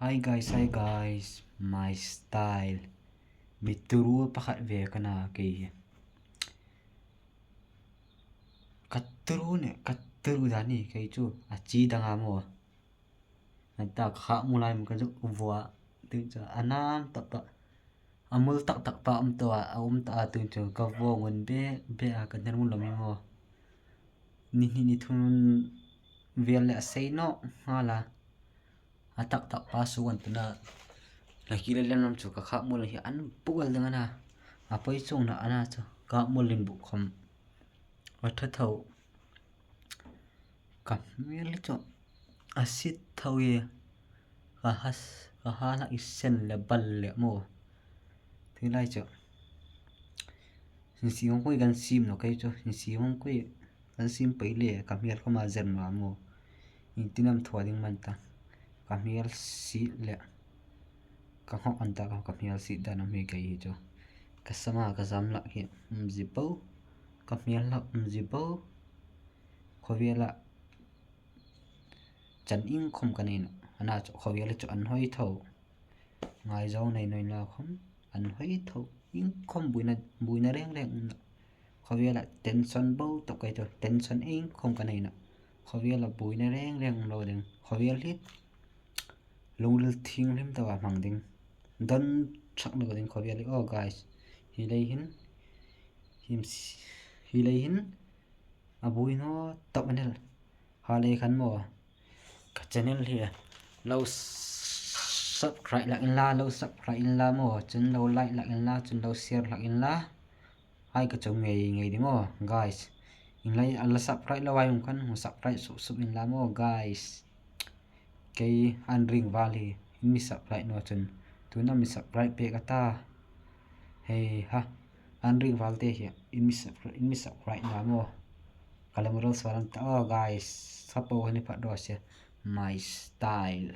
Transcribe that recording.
Hi guys, my style. Mituru pakat ve kana kay. Katteru dani kay chu achi danga mo. Nanta kha mulai mkan chu ubwa tu cha anam tak amul tak pa to ta tu chu ka wo ngun be a kan mun lo mi mo. Ni thun vel la sei no hala. Atak pa suan tuna lagi len nam chu ka kha mul hi an pual dengan na apoi chung na ana chu ka mulin bu khom watha thau ka mel chu asit thau ye ka hala isen le bal le mo thi lai chu si ong koi gan sim no kai chu si ong koi gan sim pai le ka mel ko ma zen ma mo intinam thwa ding man ta ka mel si le ka ho anta ka mel si da na me kai chu ka sama ka zam la hi zipo ka mel la zipo khowela chan ing khom kanin ana chu khowela chu an hoi tho ngai zo nei noi la khom an hoi tho ing khom buina reng khowela tension bo to kai to tension ing khom kanai na khowela buina reng lo ding khowel hi lungul thing lim ta wa mang ding don chak lo ding khowel oh guys hi lei hin abui no top anel hale khan mo ka channel hi lo subscribe la mo chun lo like la in la chun lo share la in la hai ka chong ngei ding mo guys in lai alla subscribe la wai kan subscribe sub in la mo guys kay an ring valley mi subscribe no chun tu na mi subscribe pe ka ta hey ha an ring valte hi in mi subscribe na mo kalamurol swaran ta oh guys sapo ni pa do se my style